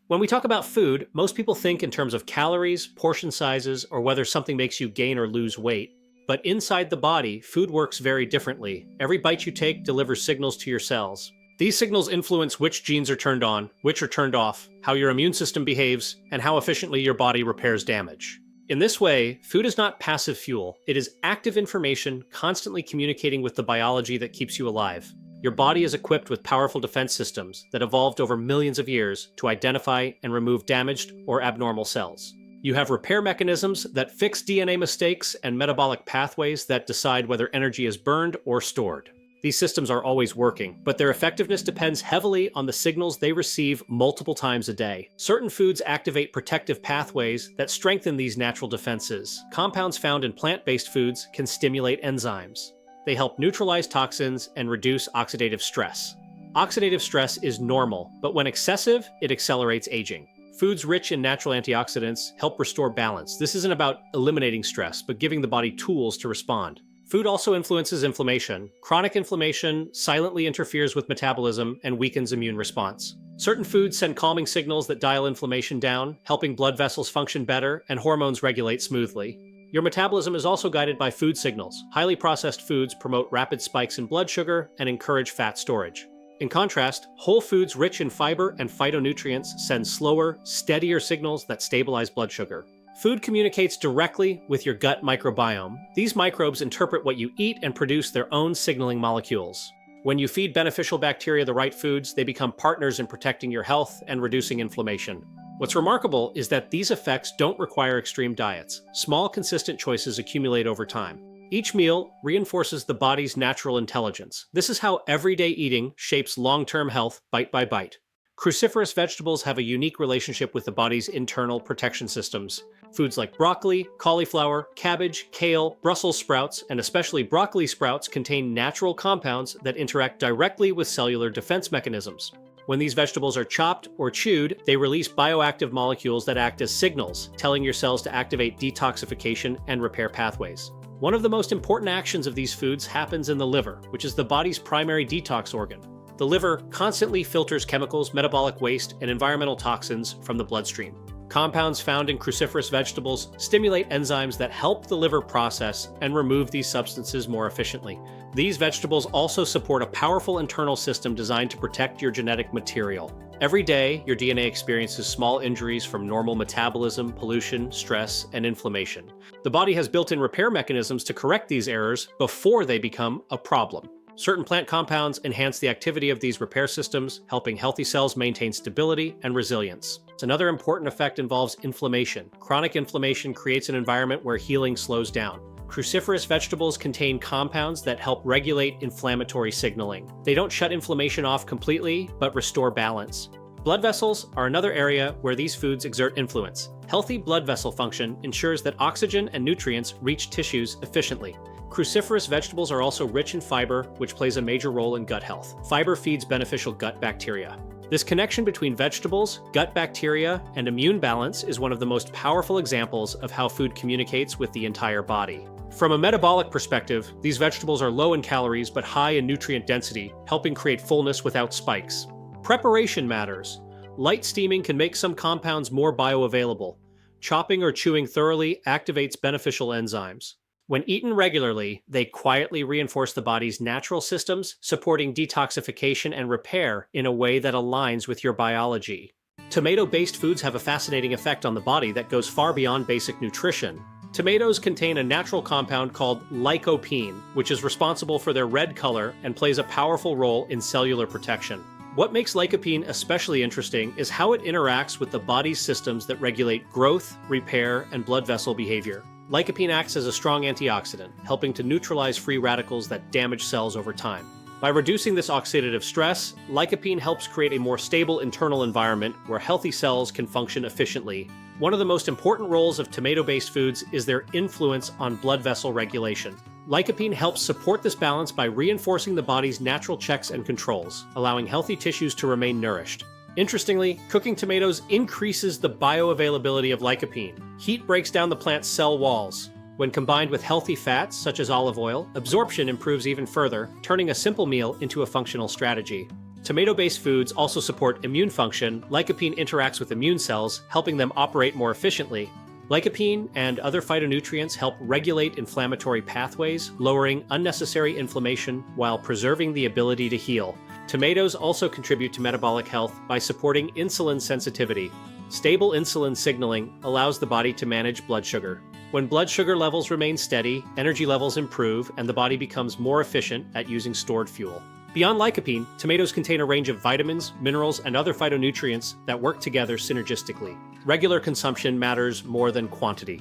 When we talk about food, most people think in terms of calories, portion sizes, or whether something makes you gain or lose weight. But inside the body, food works very differently. Every bite you take delivers signals to your cells. These signals influence which genes are turned on, which are turned off, how your immune system behaves, and how efficiently your body repairs damage. In this way, food is not passive fuel. It is active information constantly communicating with the biology that keeps you alive. Your body is equipped with powerful defense systems that evolved over millions of years to identify and remove damaged or abnormal cells. You have repair mechanisms that fix DNA mistakes and metabolic pathways that decide whether energy is burned or stored. These systems are always working, but their effectiveness depends heavily on the signals they receive multiple times a day. Certain foods activate protective pathways that strengthen these natural defenses. Compounds found in plant-based foods can stimulate enzymes. They help neutralize toxins and reduce oxidative stress. Oxidative stress is normal, but when excessive, it accelerates aging. Foods rich in natural antioxidants help restore balance. This isn't about eliminating stress, but giving the body tools to respond. Food also influences inflammation. Chronic inflammation silently interferes with metabolism and weakens immune response. Certain foods send calming signals that dial inflammation down, helping blood vessels function better and hormones regulate smoothly. Your metabolism is also guided by food signals. Highly processed foods promote rapid spikes in blood sugar and encourage fat storage. In contrast, whole foods rich in fiber and phytonutrients send slower, steadier signals that stabilize blood sugar. Food communicates directly with your gut microbiome. These microbes interpret what you eat and produce their own signaling molecules. When you feed beneficial bacteria the right foods, they become partners in protecting your health and reducing inflammation. What's remarkable is that these effects don't require extreme diets. Small, consistent choices accumulate over time. Each meal reinforces the body's natural intelligence. This is how everyday eating shapes long-term health bite by bite. Cruciferous vegetables have a unique relationship with the body's internal protection systems. Foods like broccoli, cauliflower, cabbage, kale, Brussels sprouts, and especially broccoli sprouts contain natural compounds that interact directly with cellular defense mechanisms. When these vegetables are chopped or chewed, they release bioactive molecules that act as signals, telling your cells to activate detoxification and repair pathways. One of the most important actions of these foods happens in the liver, which is the body's primary detox organ. The liver constantly filters chemicals, metabolic waste, and environmental toxins from the bloodstream. Compounds found in cruciferous vegetables stimulate enzymes that help the liver process and remove these substances more efficiently. These vegetables also support a powerful internal system designed to protect your genetic material. Every day, your DNA experiences small injuries from normal metabolism, pollution, stress, and inflammation. The body has built-in repair mechanisms to correct these errors before they become a problem. Certain plant compounds enhance the activity of these repair systems, helping healthy cells maintain stability and resilience. Another important effect involves inflammation. Chronic inflammation creates an environment where healing slows down. Cruciferous vegetables contain compounds that help regulate inflammatory signaling. They don't shut inflammation off completely, but restore balance. Blood vessels are another area where these foods exert influence. Healthy blood vessel function ensures that oxygen and nutrients reach tissues efficiently. Cruciferous vegetables are also rich in fiber, which plays a major role in gut health. Fiber feeds beneficial gut bacteria. This connection between vegetables, gut bacteria, and immune balance is one of the most powerful examples of how food communicates with the entire body. From a metabolic perspective, these vegetables are low in calories but high in nutrient density, helping create fullness without spikes. Preparation matters. Light steaming can make some compounds more bioavailable. Chopping or chewing thoroughly activates beneficial enzymes. When eaten regularly, they quietly reinforce the body's natural systems, supporting detoxification and repair in a way that aligns with your biology. Tomato-based foods have a fascinating effect on the body that goes far beyond basic nutrition. Tomatoes contain a natural compound called lycopene, which is responsible for their red color and plays a powerful role in cellular protection. What makes lycopene especially interesting is how it interacts with the body's systems that regulate growth, repair, and blood vessel behavior. Lycopene acts as a strong antioxidant, helping to neutralize free radicals that damage cells over time. By reducing this oxidative stress, lycopene helps create a more stable internal environment where healthy cells can function efficiently. One of the most important roles of tomato-based foods is their influence on blood vessel regulation. Lycopene helps support this balance by reinforcing the body's natural checks and controls, allowing healthy tissues to remain nourished. Interestingly, cooking tomatoes increases the bioavailability of lycopene. Heat breaks down the plant's cell walls. When combined with healthy fats, such as olive oil, absorption improves even further, turning a simple meal into a functional strategy. Tomato-based foods also support immune function. Lycopene interacts with immune cells, helping them operate more efficiently. Lycopene and other phytonutrients help regulate inflammatory pathways, lowering unnecessary inflammation while preserving the ability to heal. Tomatoes also contribute to metabolic health by supporting insulin sensitivity. Stable insulin signaling allows the body to manage blood sugar. When blood sugar levels remain steady, energy levels improve, and the body becomes more efficient at using stored fuel. Beyond lycopene, tomatoes contain a range of vitamins, minerals, and other phytonutrients that work together synergistically. Regular consumption matters more than quantity.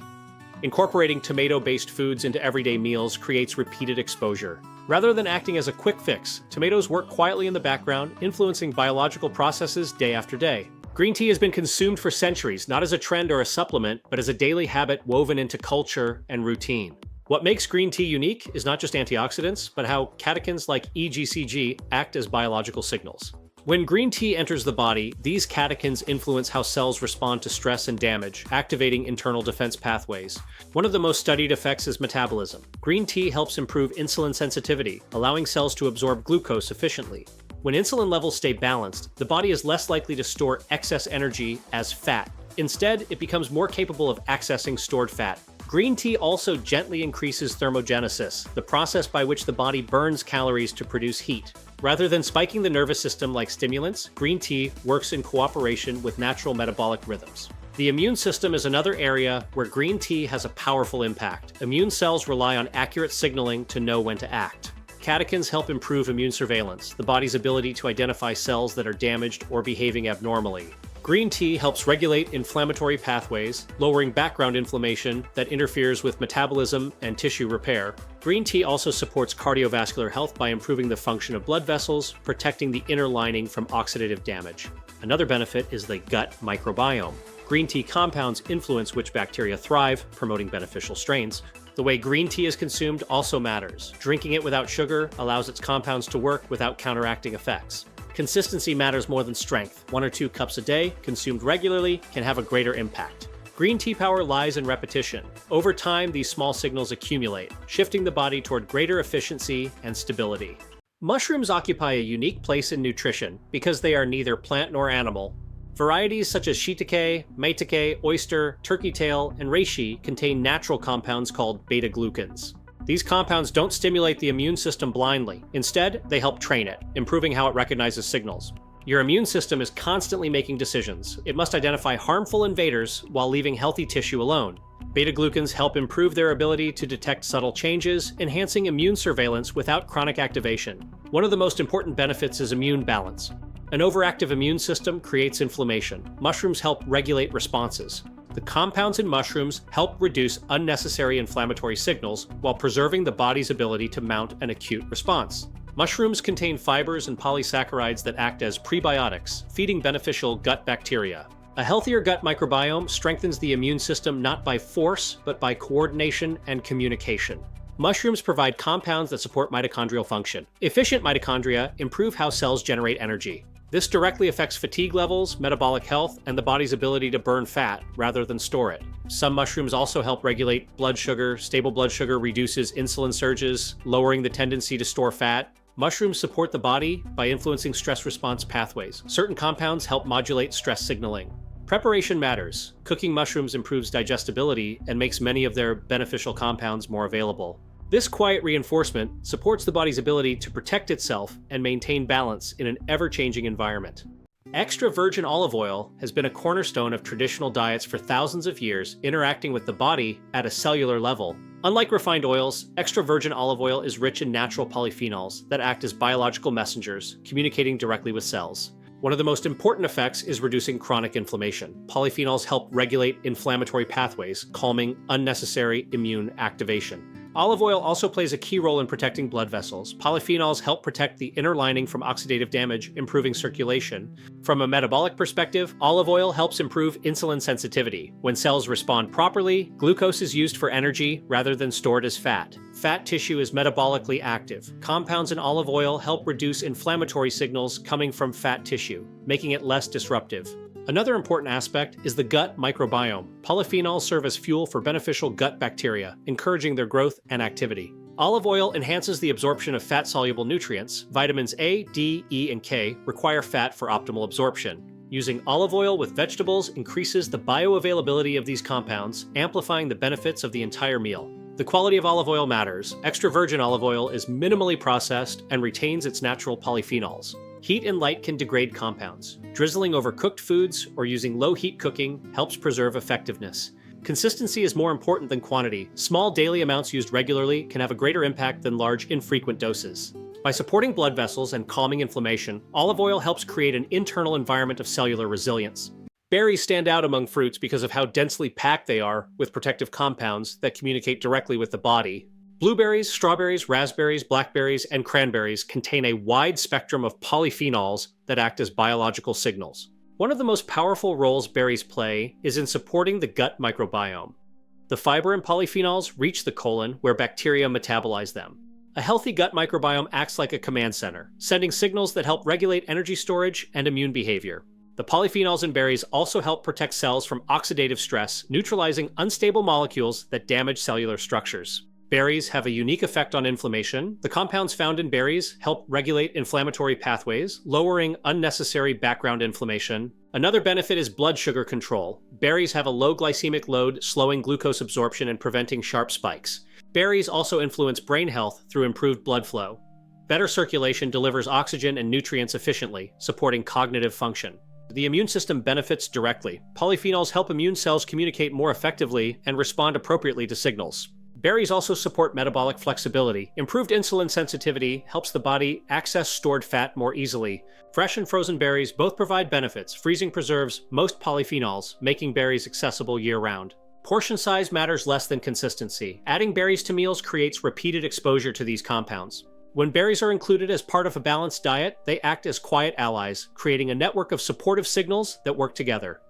Incorporating tomato-based foods into everyday meals creates repeated exposure. Rather than acting as a quick fix, tomatoes work quietly in the background, influencing biological processes day after day. Green tea has been consumed for centuries, not as a trend or a supplement, but as a daily habit woven into culture and routine. What makes green tea unique is not just antioxidants, but how catechins like EGCG act as biological signals. When green tea enters the body, these catechins influence how cells respond to stress and damage, activating internal defense pathways. One of the most studied effects is metabolism. Green tea helps improve insulin sensitivity, allowing cells to absorb glucose efficiently. When insulin levels stay balanced, the body is less likely to store excess energy as fat. Instead, it becomes more capable of accessing stored fat. Green tea also gently increases thermogenesis, the process by which the body burns calories to produce heat. Rather than spiking the nervous system like stimulants, green tea works in cooperation with natural metabolic rhythms. The immune system is another area where green tea has a powerful impact. Immune cells rely on accurate signaling to know when to act. Catechins help improve immune surveillance, the body's ability to identify cells that are damaged or behaving abnormally. Green tea helps regulate inflammatory pathways, lowering background inflammation that interferes with metabolism and tissue repair. Green tea also supports cardiovascular health by improving the function of blood vessels, protecting the inner lining from oxidative damage. Another benefit is the gut microbiome. Green tea compounds influence which bacteria thrive, promoting beneficial strains. The way green tea is consumed also matters. Drinking it without sugar allows its compounds to work without counteracting effects. Consistency matters more than strength. 1 or 2 cups a day, consumed regularly, can have a greater impact. Green tea power lies in repetition. Over time, these small signals accumulate, shifting the body toward greater efficiency and stability. Mushrooms occupy a unique place in nutrition because they are neither plant nor animal. Varieties such as shiitake, maitake, oyster, turkey tail, and reishi contain natural compounds called beta-glucans. These compounds don't stimulate the immune system blindly. Instead, they help train it, improving how it recognizes signals. Your immune system is constantly making decisions. It must identify harmful invaders while leaving healthy tissue alone. Beta-glucans help improve their ability to detect subtle changes, enhancing immune surveillance without chronic activation. One of the most important benefits is immune balance. An overactive immune system creates inflammation. Mushrooms help regulate responses. The compounds in mushrooms help reduce unnecessary inflammatory signals while preserving the body's ability to mount an acute response. Mushrooms contain fibers and polysaccharides that act as prebiotics, feeding beneficial gut bacteria. A healthier gut microbiome strengthens the immune system not by force, but by coordination and communication. Mushrooms provide compounds that support mitochondrial function. Efficient mitochondria improve how cells generate energy. This directly affects fatigue levels, metabolic health, and the body's ability to burn fat rather than store it. Some mushrooms also help regulate blood sugar. Stable blood sugar reduces insulin surges, lowering the tendency to store fat. Mushrooms support the body by influencing stress response pathways. Certain compounds help modulate stress signaling. Preparation matters. Cooking mushrooms improves digestibility and makes many of their beneficial compounds more available. This quiet reinforcement supports the body's ability to protect itself and maintain balance in an ever-changing environment. Extra virgin olive oil has been a cornerstone of traditional diets for thousands of years, interacting with the body at a cellular level. Unlike refined oils, extra virgin olive oil is rich in natural polyphenols that act as biological messengers, communicating directly with cells. One of the most important effects is reducing chronic inflammation. Polyphenols help regulate inflammatory pathways, calming unnecessary immune activation. Olive oil also plays a key role in protecting blood vessels. Polyphenols help protect the inner lining from oxidative damage, improving circulation. From a metabolic perspective, olive oil helps improve insulin sensitivity. When cells respond properly, glucose is used for energy rather than stored as fat. Fat tissue is metabolically active. Compounds in olive oil help reduce inflammatory signals coming from fat tissue, making it less disruptive. Another important aspect is the gut microbiome. Polyphenols serve as fuel for beneficial gut bacteria, encouraging their growth and activity. Olive oil enhances the absorption of fat-soluble nutrients. Vitamins A, D, E, and K require fat for optimal absorption. Using olive oil with vegetables increases the bioavailability of these compounds, amplifying the benefits of the entire meal. The quality of olive oil matters. Extra virgin olive oil is minimally processed and retains its natural polyphenols. Heat and light can degrade compounds. Drizzling over cooked foods or using low-heat cooking helps preserve effectiveness. Consistency is more important than quantity. Small daily amounts used regularly can have a greater impact than large, infrequent doses. By supporting blood vessels and calming inflammation, olive oil helps create an internal environment of cellular resilience. Berries stand out among fruits because of how densely packed they are with protective compounds that communicate directly with the body. Blueberries, strawberries, raspberries, blackberries, and cranberries contain a wide spectrum of polyphenols that act as biological signals. One of the most powerful roles berries play is in supporting the gut microbiome. The fiber and polyphenols reach the colon where bacteria metabolize them. A healthy gut microbiome acts like a command center, sending signals that help regulate energy storage and immune behavior. The polyphenols in berries also help protect cells from oxidative stress, neutralizing unstable molecules that damage cellular structures. Berries have a unique effect on inflammation. The compounds found in berries help regulate inflammatory pathways, lowering unnecessary background inflammation. Another benefit is blood sugar control. Berries have a low glycemic load, slowing glucose absorption and preventing sharp spikes. Berries also influence brain health through improved blood flow. Better circulation delivers oxygen and nutrients efficiently, supporting cognitive function. The immune system benefits directly. Polyphenols help immune cells communicate more effectively and respond appropriately to signals. Berries also support metabolic flexibility. Improved insulin sensitivity helps the body access stored fat more easily. Fresh and frozen berries both provide benefits. Freezing preserves most polyphenols, making berries accessible year-round. Portion size matters less than consistency. Adding berries to meals creates repeated exposure to these compounds. When berries are included as part of a balanced diet, they act as quiet allies, creating a network of supportive signals that work together.